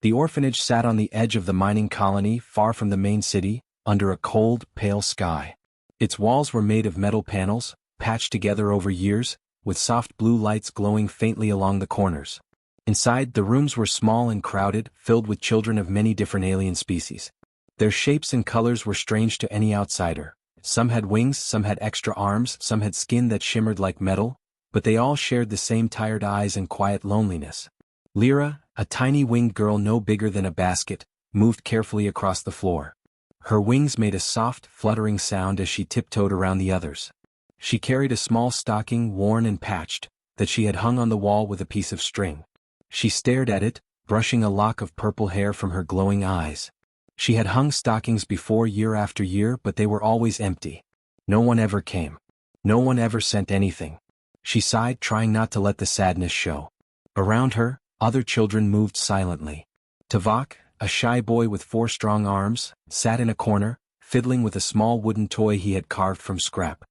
The orphanage sat on the edge of the mining colony far from the main city, under a cold, pale sky. Its walls were made of metal panels, patched together over years, with soft blue lights glowing faintly along the corners. Inside, the rooms were small and crowded, filled with children of many different alien species. Their shapes and colors were strange to any outsider. Some had wings, some had extra arms, some had skin that shimmered like metal, but they all shared the same tired eyes and quiet loneliness. Lyra, a tiny winged girl no bigger than a basket, moved carefully across the floor. Her wings made a soft, fluttering sound as she tiptoed around the others. She carried a small stocking, worn and patched, that she had hung on the wall with a piece of string. She stared at it, brushing a lock of purple hair from her glowing eyes. She had hung stockings before year after year, but they were always empty. No one ever came. No one ever sent anything. She sighed, trying not to let the sadness show. Around her, other children moved silently. Tuvok, a shy boy with 4 strong arms, sat in a corner, fiddling with a small wooden toy he had carved from scrap.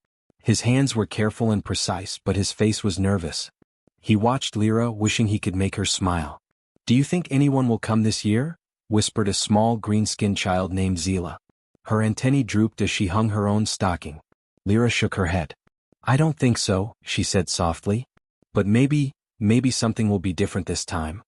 His hands were careful and precise, but his face was nervous. He watched Lyra, wishing he could make her smile. "Do you think anyone will come this year?" whispered a small green-skinned child named Zila. Her antennae drooped as she hung her own stocking. Lyra shook her head. "I don't think so," she said softly. "But maybe something will be different this time."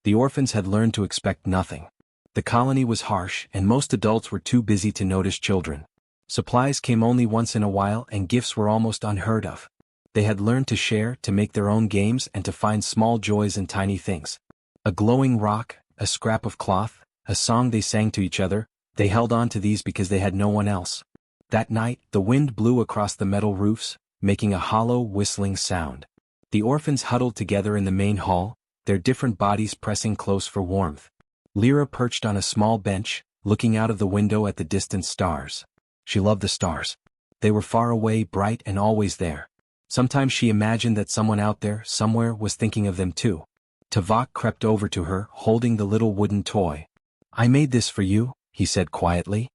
The orphans had learned to expect nothing. The colony was harsh, and most adults were too busy to notice children. Supplies came only once in a while, and gifts were almost unheard of. They had learned to share, to make their own games, and to find small joys in tiny things. A glowing rock, a scrap of cloth, a song they sang to each other, they held on to these because they had no one else. That night, the wind blew across the metal roofs, making a hollow, whistling sound. The orphans huddled together in the main hall, their different bodies pressing close for warmth. Lyra perched on a small bench, looking out of the window at the distant stars. She loved the stars. They were far away, bright, and always there. Sometimes she imagined that someone out there, somewhere, was thinking of them too. Tuvok crept over to her, holding the little wooden toy. "I made this for you," he said quietly.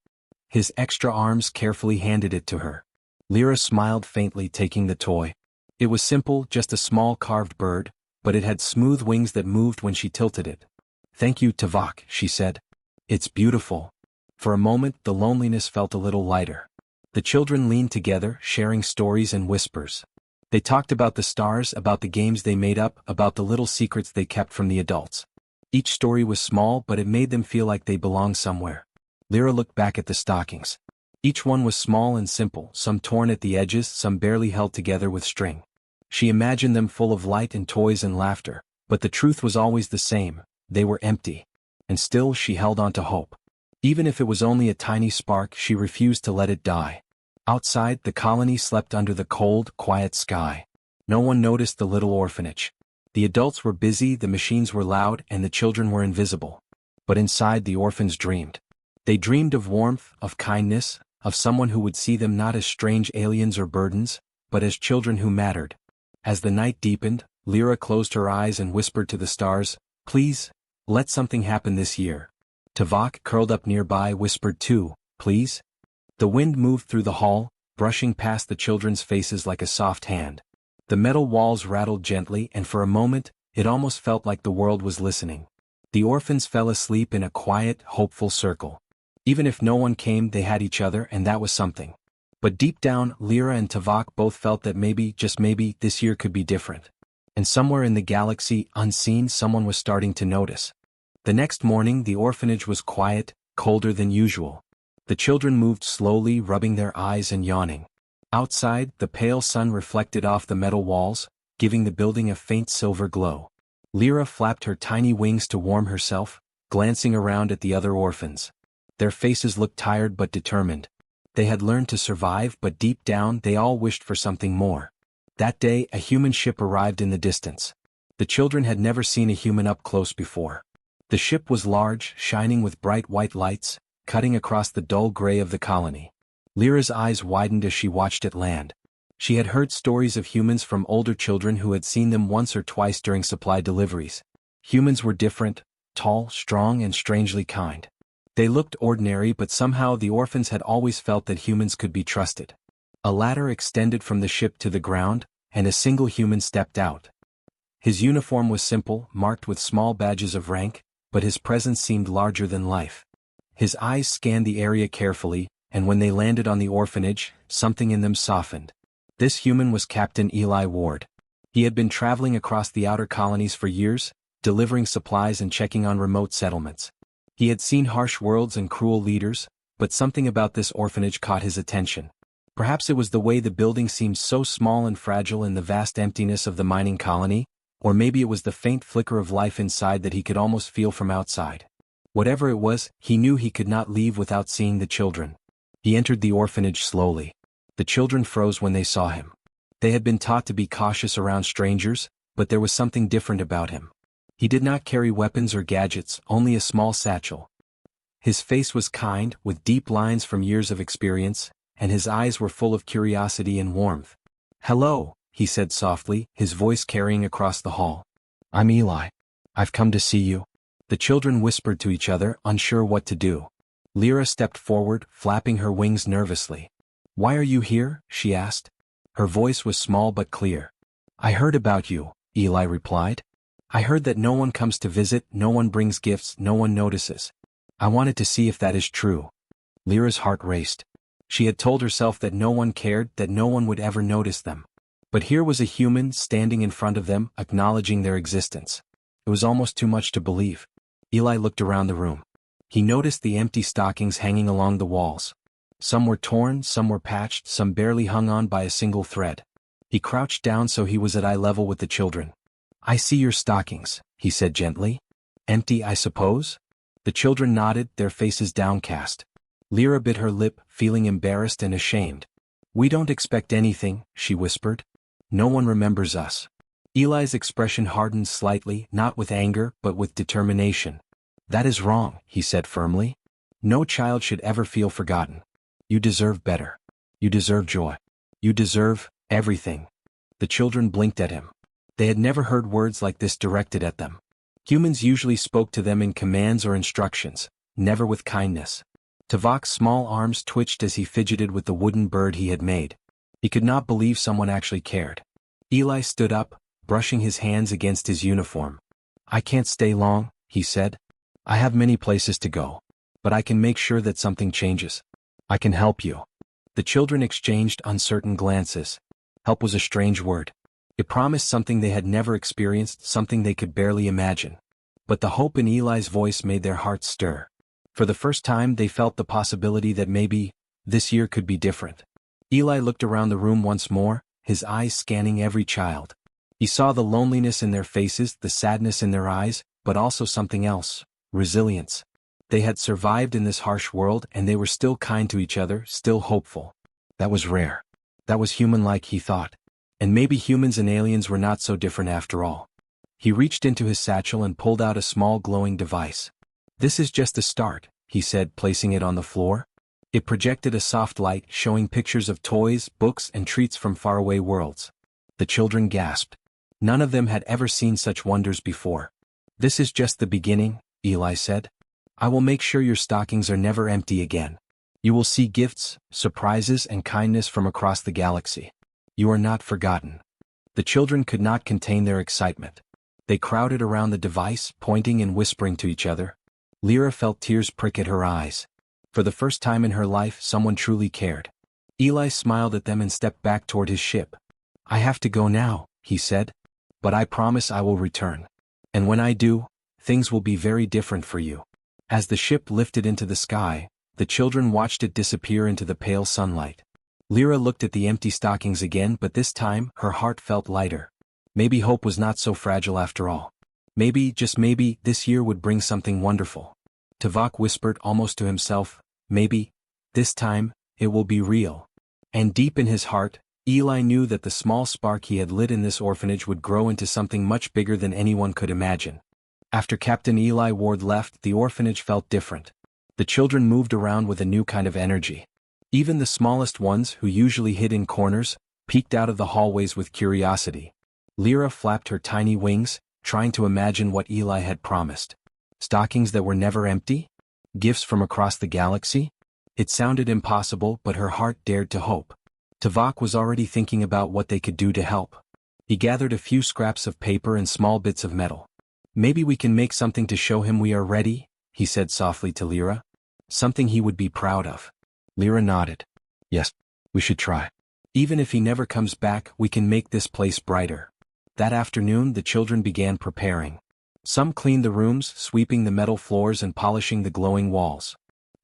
His extra arms carefully handed it to her. Lyra smiled faintly, taking the toy. It was simple, just a small carved bird, but it had smooth wings that moved when she tilted it. "Thank you, Tuvok," she said. "It's beautiful." For a moment, the loneliness felt a little lighter. The children leaned together, sharing stories and whispers. They talked about the stars, about the games they made up, about the little secrets they kept from the adults. Each story was small, but it made them feel like they belonged somewhere. Lyra looked back at the stockings. Each one was small and simple, some torn at the edges, some barely held together with string. She imagined them full of light and toys and laughter, but the truth was always the same: they were empty. And still she held on to hope. Even if it was only a tiny spark, she refused to let it die. Outside, the colony slept under the cold, quiet sky. No one noticed the little orphanage. The adults were busy, the machines were loud, and the children were invisible. But inside, the orphans dreamed. They dreamed of warmth, of kindness, of someone who would see them not as strange aliens or burdens, but as children who mattered. As the night deepened, Lyra closed her eyes and whispered to the stars, "Please, let something happen this year." Tuvok, curled up nearby, whispered too, "Please?" The wind moved through the hall, brushing past the children's faces like a soft hand. The metal walls rattled gently, and for a moment, it almost felt like the world was listening. The orphans fell asleep in a quiet, hopeful circle. Even if no one came, they had each other, and that was something. But deep down, Lyra and Tuvok both felt that maybe, just maybe, this year could be different. And somewhere in the galaxy, unseen, someone was starting to notice. The next morning, the orphanage was quiet, colder than usual. The children moved slowly, rubbing their eyes and yawning. Outside, the pale sun reflected off the metal walls, giving the building a faint silver glow. Lyra flapped her tiny wings to warm herself, glancing around at the other orphans. Their faces looked tired but determined. They had learned to survive, but deep down they all wished for something more. That day, a human ship arrived in the distance. The children had never seen a human up close before. The ship was large, shining with bright white lights, cutting across the dull gray of the colony. Lyra's eyes widened as she watched it land. She had heard stories of humans from older children who had seen them once or twice during supply deliveries. Humans were different, tall, strong, and strangely kind. They looked ordinary, but somehow the orphans had always felt that humans could be trusted. A ladder extended from the ship to the ground, and a single human stepped out. His uniform was simple, marked with small badges of rank, but his presence seemed larger than life. His eyes scanned the area carefully, and when they landed on the orphanage, something in them softened. This human was Captain Eli Ward. He had been traveling across the outer colonies for years, delivering supplies and checking on remote settlements. He had seen harsh worlds and cruel leaders, but something about this orphanage caught his attention. Perhaps it was the way the building seemed so small and fragile in the vast emptiness of the mining colony, or maybe it was the faint flicker of life inside that he could almost feel from outside. Whatever it was, he knew he could not leave without seeing the children. He entered the orphanage slowly. The children froze when they saw him. They had been taught to be cautious around strangers, but there was something different about him. He did not carry weapons or gadgets, only a small satchel. His face was kind, with deep lines from years of experience, and his eyes were full of curiosity and warmth. "Hello," he said softly, his voice carrying across the hall. "I'm Eli. I've come to see you." The children whispered to each other, unsure what to do. Lyra stepped forward, flapping her wings nervously. "Why are you here?" she asked. Her voice was small but clear. "I heard about you," Eli replied. "I heard that no one comes to visit, no one brings gifts, no one notices. I wanted to see if that is true." Lyra's heart raced. She had told herself that no one cared, that no one would ever notice them. But here was a human standing in front of them, acknowledging their existence. It was almost too much to believe. Eli looked around the room. He noticed the empty stockings hanging along the walls. Some were torn, some were patched, some barely hung on by a single thread. He crouched down so he was at eye level with the children. "I see your stockings," he said gently. "Empty, I suppose?" The children nodded, their faces downcast. Lyra bit her lip, feeling embarrassed and ashamed. "We don't expect anything," she whispered. "No one remembers us." Eli's expression hardened slightly, not with anger, but with determination. "That is wrong," he said firmly. "No child should ever feel forgotten. You deserve better. You deserve joy. You deserve everything." The children blinked at him. They had never heard words like this directed at them. Humans usually spoke to them in commands or instructions, never with kindness. Tuvok's small arms twitched as he fidgeted with the wooden bird he had made. He could not believe someone actually cared. Eli stood up, brushing his hands against his uniform. "I can't stay long," he said. "I have many places to go. But I can make sure that something changes. I can help you." The children exchanged uncertain glances. Help was a strange word. It promised something they had never experienced, something they could barely imagine. But the hope in Eli's voice made their hearts stir. For the first time they felt the possibility that maybe this year could be different. Eli looked around the room once more, his eyes scanning every child. He saw the loneliness in their faces, the sadness in their eyes, but also something else: resilience. They had survived in this harsh world and they were still kind to each other, still hopeful. That was rare. That was human-like, he thought. And maybe humans and aliens were not so different after all. He reached into his satchel and pulled out a small glowing device. "This is just a start," he said, placing it on the floor. It projected a soft light, showing pictures of toys, books, and treats from faraway worlds. The children gasped. None of them had ever seen such wonders before. "This is just the beginning," Eli said. "I will make sure your stockings are never empty again. You will see gifts, surprises, and kindness from across the galaxy. You are not forgotten." The children could not contain their excitement. They crowded around the device, pointing and whispering to each other. Lyra felt tears prick at her eyes. For the first time in her life, someone truly cared. Eli smiled at them and stepped back toward his ship. "I have to go now," he said. "But I promise I will return. And when I do, things will be very different for you." As the ship lifted into the sky, the children watched it disappear into the pale sunlight. Lyra looked at the empty stockings again, but this time, her heart felt lighter. Maybe hope was not so fragile after all. Maybe, just maybe, this year would bring something wonderful. Tuvok whispered almost to himself, "Maybe, this time, it will be real." And deep in his heart, Eli knew that the small spark he had lit in this orphanage would grow into something much bigger than anyone could imagine. After Captain Eli Ward left, the orphanage felt different. The children moved around with a new kind of energy. Even the smallest ones, who usually hid in corners, peeked out of the hallways with curiosity. Lyra flapped her tiny wings, trying to imagine what Eli had promised. Stockings that were never empty? Gifts from across the galaxy? It sounded impossible, but her heart dared to hope. Tuvok was already thinking about what they could do to help. He gathered a few scraps of paper and small bits of metal. Maybe we can make something to show him we are ready, he said softly to Lyra. Something he would be proud of. Lyra nodded. Yes, we should try. Even if he never comes back, we can make this place brighter. That afternoon the children began preparing. Some cleaned the rooms, sweeping the metal floors and polishing the glowing walls.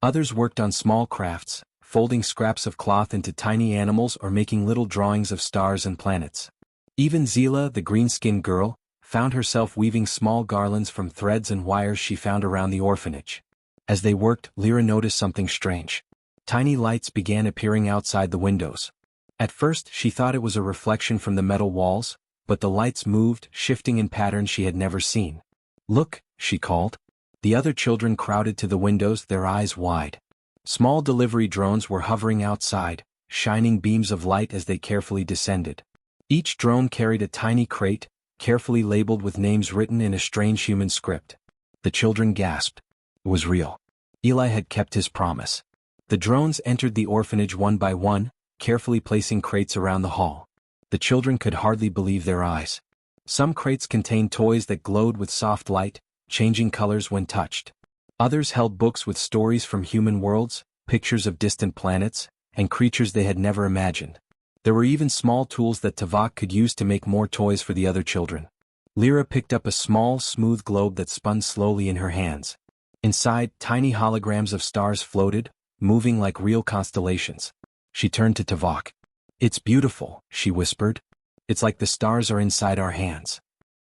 Others worked on small crafts, folding scraps of cloth into tiny animals or making little drawings of stars and planets. Even Zila, the green-skinned girl, found herself weaving small garlands from threads and wires she found around the orphanage. As they worked, Lyra noticed something strange. Tiny lights began appearing outside the windows. At first she thought it was a reflection from the metal walls, but the lights moved, shifting in patterns she had never seen. Look, she called. The other children crowded to the windows, their eyes wide. Small delivery drones were hovering outside, shining beams of light as they carefully descended. Each drone carried a tiny crate, carefully labeled with names written in a strange human script. The children gasped. It was real. Eli had kept his promise. The drones entered the orphanage one by one, carefully placing crates around the hall. The children could hardly believe their eyes. Some crates contained toys that glowed with soft light, changing colors when touched. Others held books with stories from human worlds, pictures of distant planets, and creatures they had never imagined. There were even small tools that Tuvok could use to make more toys for the other children. Lyra picked up a small, smooth globe that spun slowly in her hands. Inside, tiny holograms of stars floated, moving like real constellations. She turned to Tuvok. It's beautiful, she whispered. It's like the stars are inside our hands.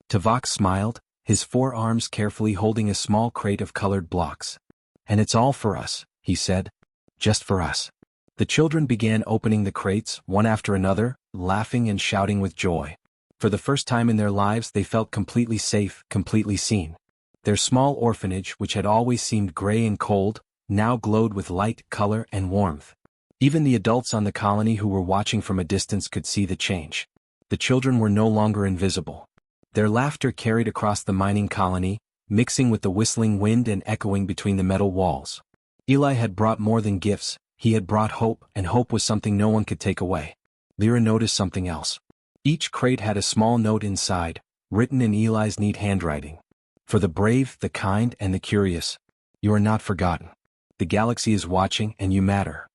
Tuvok smiled, his forearms carefully holding a small crate of colored blocks. And it's all for us, he said. Just for us. The children began opening the crates, one after another, laughing and shouting with joy. For the first time in their lives they felt completely safe, completely seen. Their small orphanage, which had always seemed gray and cold, now glowed with light, color, and warmth. Even the adults on the colony who were watching from a distance could see the change. The children were no longer invisible. Their laughter carried across the mining colony, mixing with the whistling wind and echoing between the metal walls. Eli had brought more than gifts, he had brought hope, and hope was something no one could take away. Lyra noticed something else. Each crate had a small note inside, written in Eli's neat handwriting. For the brave, the kind, and the curious. You are not forgotten. The galaxy is watching, and you matter.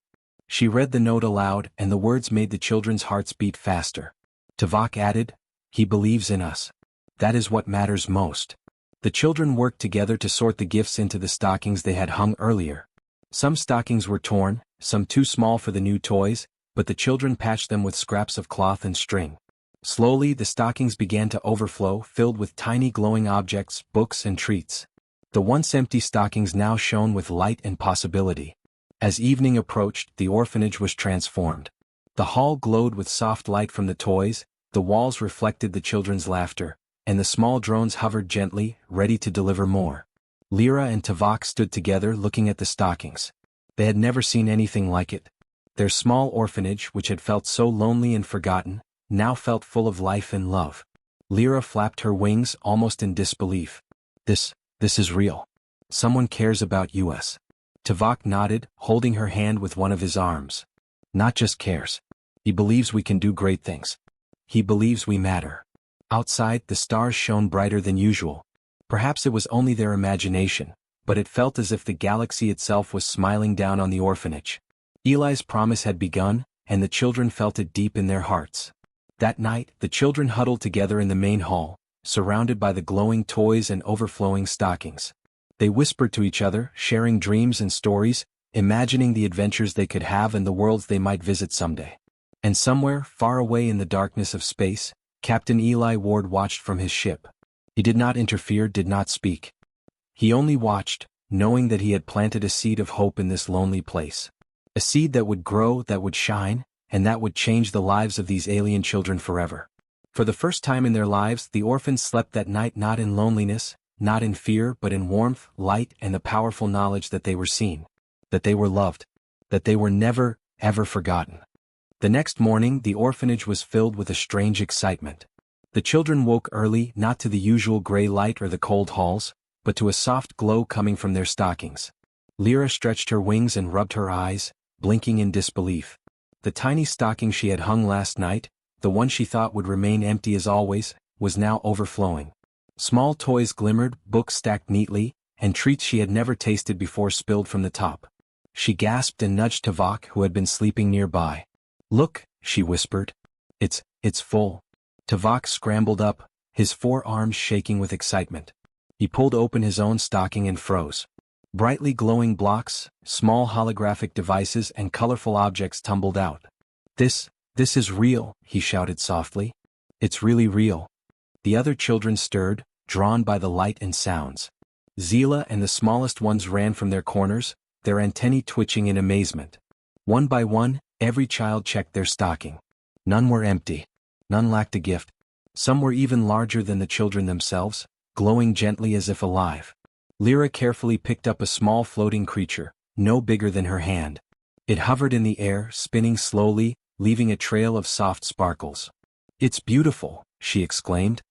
She read the note aloud, and the words made the children's hearts beat faster. Tuvok added, he believes in us. That is what matters most. The children worked together to sort the gifts into the stockings they had hung earlier. Some stockings were torn, some too small for the new toys, but the children patched them with scraps of cloth and string. Slowly the stockings began to overflow, filled with tiny glowing objects, books and treats. The once empty stockings now shone with light and possibility. As evening approached, the orphanage was transformed. The hall glowed with soft light from the toys, the walls reflected the children's laughter, and the small drones hovered gently, ready to deliver more. Lyra and Tuvok stood together looking at the stockings. They had never seen anything like it. Their small orphanage, which had felt so lonely and forgotten, now felt full of life and love. Lyra flapped her wings almost in disbelief. This is real. Someone cares about us. Tuvok nodded, holding her hand with one of his arms. Not just cares. He believes we can do great things. He believes we matter. Outside, the stars shone brighter than usual. Perhaps it was only their imagination, but it felt as if the galaxy itself was smiling down on the orphanage. Eli's promise had begun, and the children felt it deep in their hearts. That night, the children huddled together in the main hall, surrounded by the glowing toys and overflowing stockings. They whispered to each other, sharing dreams and stories, imagining the adventures they could have and the worlds they might visit someday. And somewhere, far away in the darkness of space, Captain Eli Ward watched from his ship. He did not interfere, did not speak. He only watched, knowing that he had planted a seed of hope in this lonely place. A seed that would grow, that would shine, and that would change the lives of these alien children forever. For the first time in their lives, the orphans slept that night not in loneliness, not in fear, but in warmth, light, and the powerful knowledge that they were seen, that they were loved, that they were never, ever forgotten. The next morning, the orphanage was filled with a strange excitement. The children woke early, not to the usual gray light or the cold halls, but to a soft glow coming from their stockings. Lyra stretched her wings and rubbed her eyes, blinking in disbelief. The tiny stocking she had hung last night, the one she thought would remain empty as always, was now overflowing. Small toys glimmered, books stacked neatly, and treats she had never tasted before spilled from the top. She gasped and nudged Tavok, who had been sleeping nearby. "Look," she whispered. It's full." Tavok scrambled up, his forearms shaking with excitement. He pulled open his own stocking and froze. Brightly glowing blocks, small holographic devices and colorful objects tumbled out. This is real," he shouted softly. "It's really real." The other children stirred, drawn by the light and sounds. Zila and the smallest ones ran from their corners, their antennae twitching in amazement. One by one, every child checked their stocking. None were empty. None lacked a gift. Some were even larger than the children themselves, glowing gently as if alive. Lyra carefully picked up a small floating creature, no bigger than her hand. It hovered in the air, spinning slowly, leaving a trail of soft sparkles. "It's beautiful," she exclaimed.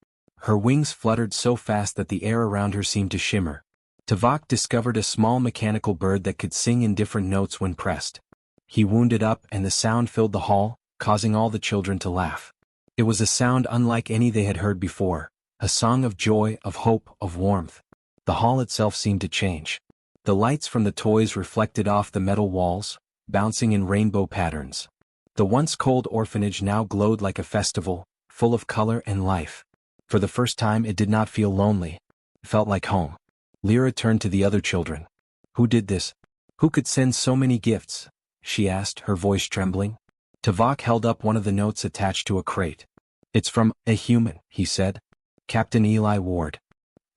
Her wings fluttered so fast that the air around her seemed to shimmer. Tavok discovered a small mechanical bird that could sing in different notes when pressed. He wound it up and the sound filled the hall, causing all the children to laugh. It was a sound unlike any they had heard before, a song of joy, of hope, of warmth. The hall itself seemed to change. The lights from the toys reflected off the metal walls, bouncing in rainbow patterns. The once cold orphanage now glowed like a festival, full of color and life. For the first time it did not feel lonely. It felt like home. Lyra turned to the other children. "Who did this? Who could send so many gifts?" she asked, her voice trembling. Tavok held up one of the notes attached to a crate. "It's from a human," he said. "Captain Eli Ward.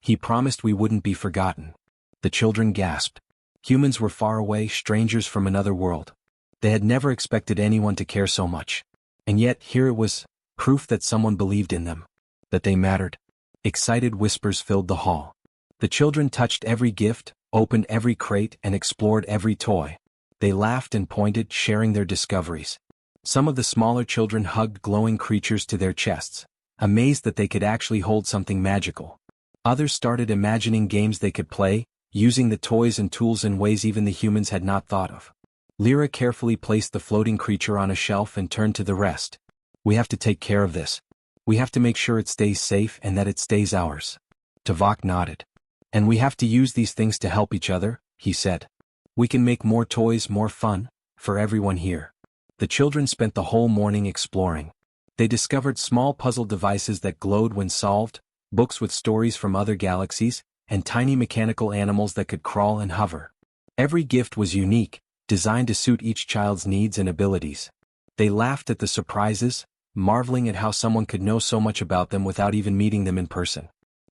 He promised we wouldn't be forgotten." The children gasped. Humans were far away, strangers from another world. They had never expected anyone to care so much. And yet here it was, proof that someone believed in them. That they mattered. Excited whispers filled the hall. The children touched every gift, opened every crate and explored every toy. They laughed and pointed, sharing their discoveries. Some of the smaller children hugged glowing creatures to their chests, amazed that they could actually hold something magical. Others started imagining games they could play, using the toys and tools in ways even the humans had not thought of. Lyra carefully placed the floating creature on a shelf and turned to the rest. "We have to take care of this. We have to make sure it stays safe and that it stays ours." Tavok nodded. "And we have to use these things to help each other," he said. "We can make more toys, more fun, for everyone here." The children spent the whole morning exploring. They discovered small puzzle devices that glowed when solved, books with stories from other galaxies, and tiny mechanical animals that could crawl and hover. Every gift was unique, designed to suit each child's needs and abilities. They laughed at the surprises, marveling at how someone could know so much about them without even meeting them in person.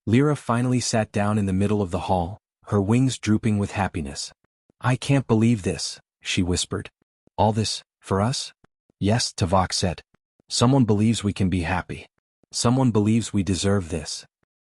Lyra finally sat down in the middle of the hall, her wings drooping with happiness. "I can't believe this," she whispered. "All this, for us?" "Yes," Tavok said. "Someone believes we can be happy. Someone believes we deserve this."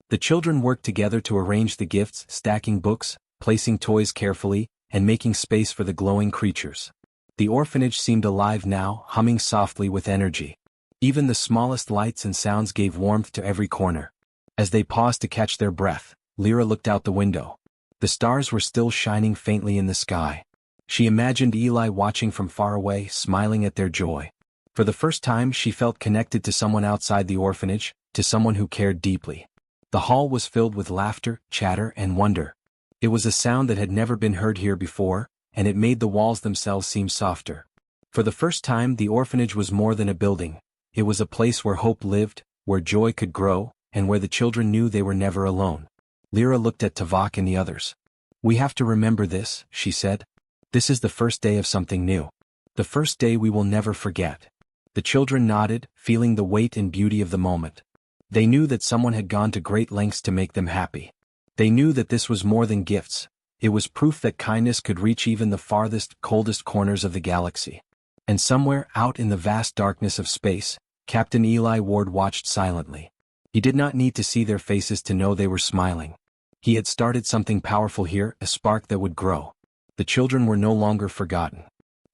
The children worked together to arrange the gifts, stacking books, placing toys carefully, and making space for the glowing creatures. The orphanage seemed alive now, humming softly with energy. Even the smallest lights and sounds gave warmth to every corner. As they paused to catch their breath, Lyra looked out the window. The stars were still shining faintly in the sky. She imagined Eli watching from far away, smiling at their joy. For the first time she felt connected to someone outside the orphanage, to someone who cared deeply. The hall was filled with laughter, chatter, and wonder. It was a sound that had never been heard here before, and it made the walls themselves seem softer. For the first time the orphanage was more than a building. It was a place where hope lived, where joy could grow, and where the children knew they were never alone. Lyra looked at Tavok and the others. "We have to remember this," she said. "This is the first day of something new. The first day we will never forget." The children nodded, feeling the weight and beauty of the moment. They knew that someone had gone to great lengths to make them happy. They knew that this was more than gifts. It was proof that kindness could reach even the farthest, coldest corners of the galaxy. And somewhere out in the vast darkness of space, Captain Eli Ward watched silently. He did not need to see their faces to know they were smiling. He had started something powerful here, a spark that would grow. The children were no longer forgotten.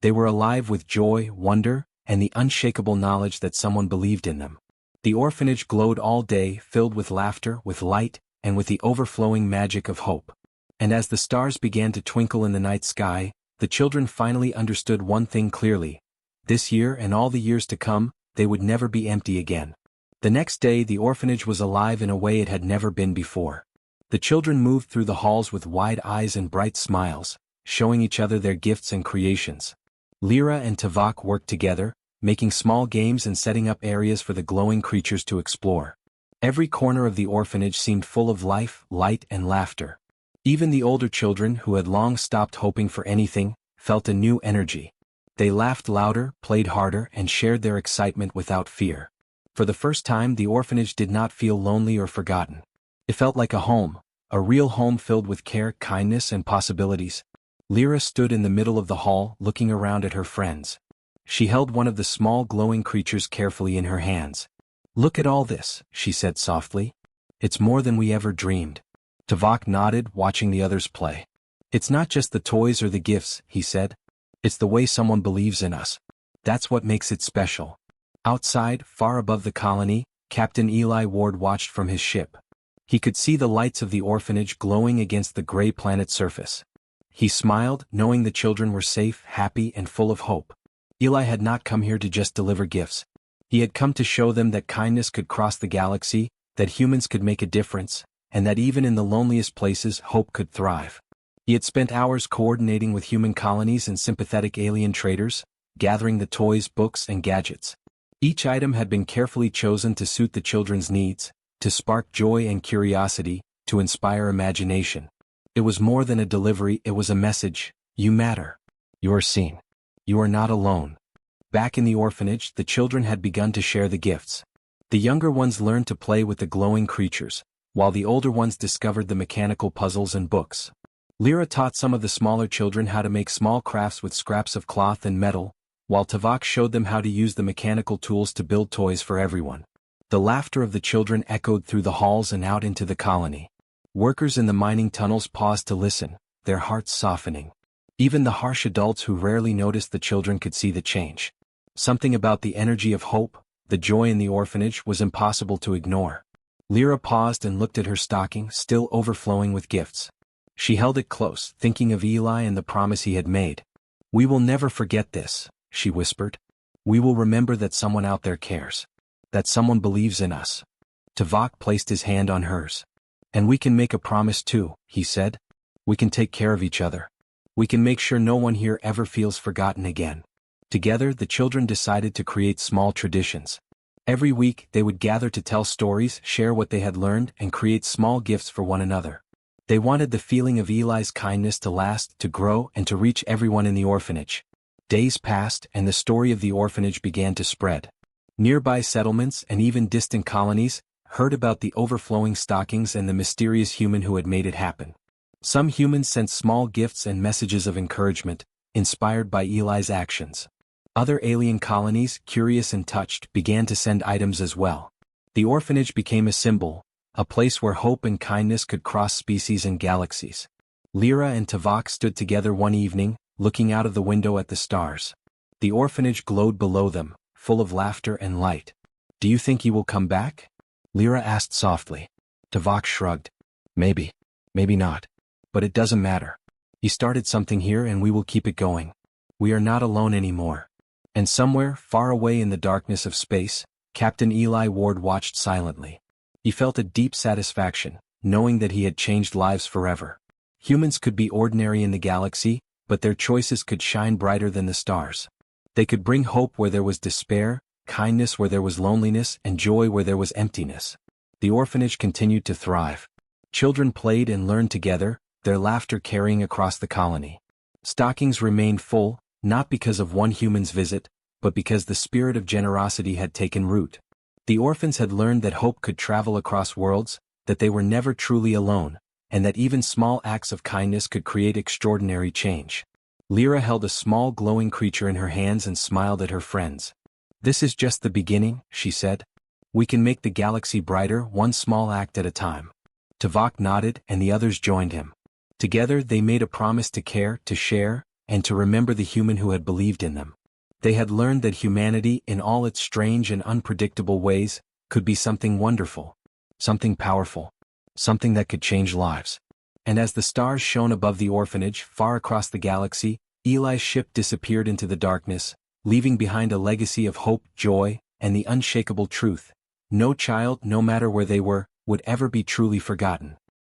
They were alive with joy, wonder, and the unshakable knowledge that someone believed in them. The orphanage glowed all day, filled with laughter, with light, and with the overflowing magic of hope. And as the stars began to twinkle in the night sky, the children finally understood one thing clearly. This year and all the years to come, they would never be empty again. The next day the orphanage was alive in a way it had never been before. The children moved through the halls with wide eyes and bright smiles, showing each other their gifts and creations. Lyra and Tuvok worked together, making small games and setting up areas for the glowing creatures to explore. Every corner of the orphanage seemed full of life, light, and laughter. Even the older children, who had long stopped hoping for anything, felt a new energy. They laughed louder, played harder, and shared their excitement without fear. For the first time the orphanage did not feel lonely or forgotten. It felt like a home, a real home filled with care, kindness, and possibilities. Lyra stood in the middle of the hall, looking around at her friends. She held one of the small glowing creatures carefully in her hands. "Look at all this," she said softly. "It's more than we ever dreamed." Tuvok nodded, watching the others play. "It's not just the toys or the gifts," he said. "It's the way someone believes in us. That's what makes it special." Outside, far above the colony, Captain Eli Ward watched from his ship. He could see the lights of the orphanage glowing against the gray planet's surface. He smiled, knowing the children were safe, happy, and full of hope. Eli had not come here to just deliver gifts. He had come to show them that kindness could cross the galaxy, that humans could make a difference, and that even in the loneliest places hope could thrive. He had spent hours coordinating with human colonies and sympathetic alien traders, gathering the toys, books, and gadgets. Each item had been carefully chosen to suit the children's needs, to spark joy and curiosity, to inspire imagination. It was more than a delivery, it was a message: you matter. You are seen. You are not alone. Back in the orphanage, the children had begun to share the gifts. The younger ones learned to play with the glowing creatures, while the older ones discovered the mechanical puzzles and books. Lyra taught some of the smaller children how to make small crafts with scraps of cloth and metal, while Tuvok showed them how to use the mechanical tools to build toys for everyone. The laughter of the children echoed through the halls and out into the colony. Workers in the mining tunnels paused to listen, their hearts softening. Even the harsh adults who rarely noticed the children could see the change. Something about the energy of hope, the joy in the orphanage, was impossible to ignore. Lyra paused and looked at her stocking, still overflowing with gifts. She held it close, thinking of Eli and the promise he had made. "We will never forget this," she whispered. "We will remember that someone out there cares. That someone believes in us." Tuvok placed his hand on hers. "And we can make a promise too," he said. "We can take care of each other. We can make sure no one here ever feels forgotten again." Together, the children decided to create small traditions. Every week, they would gather to tell stories, share what they had learned, and create small gifts for one another. They wanted the feeling of Eli's kindness to last, to grow, and to reach everyone in the orphanage. Days passed, and the story of the orphanage began to spread. Nearby settlements and even distant colonies heard about the overflowing stockings and the mysterious human who had made it happen. Some humans sent small gifts and messages of encouragement, inspired by Eli's actions. Other alien colonies, curious and touched, began to send items as well. The orphanage became a symbol, a place where hope and kindness could cross species and galaxies. Lyra and Tuvok stood together one evening, looking out of the window at the stars. The orphanage glowed below them, full of laughter and light. "Do you think he will come back?" Lyra asked softly. Tuvok shrugged. "Maybe. Maybe not. But it doesn't matter. He started something here and we will keep it going. We are not alone anymore." And somewhere, far away in the darkness of space, Captain Eli Ward watched silently. He felt a deep satisfaction, knowing that he had changed lives forever. Humans could be ordinary in the galaxy, but their choices could shine brighter than the stars. They could bring hope where there was despair, kindness where there was loneliness, and joy where there was emptiness. The orphanage continued to thrive. Children played and learned together, their laughter carrying across the colony. Stockings remained full, not because of one human's visit, but because the spirit of generosity had taken root. The orphans had learned that hope could travel across worlds, that they were never truly alone, and that even small acts of kindness could create extraordinary change. Lyra held a small glowing creature in her hands and smiled at her friends. "This is just the beginning," she said. "We can make the galaxy brighter, one small act at a time." Tuvok nodded, and the others joined him. Together they made a promise to care, to share, and to remember the human who had believed in them. They had learned that humanity, in all its strange and unpredictable ways, could be something wonderful, something powerful, something that could change lives. And as the stars shone above the orphanage, far across the galaxy, Eli's ship disappeared into the darkness, leaving behind a legacy of hope, joy, and the unshakable truth: No child, no matter where they were, would ever be truly forgotten.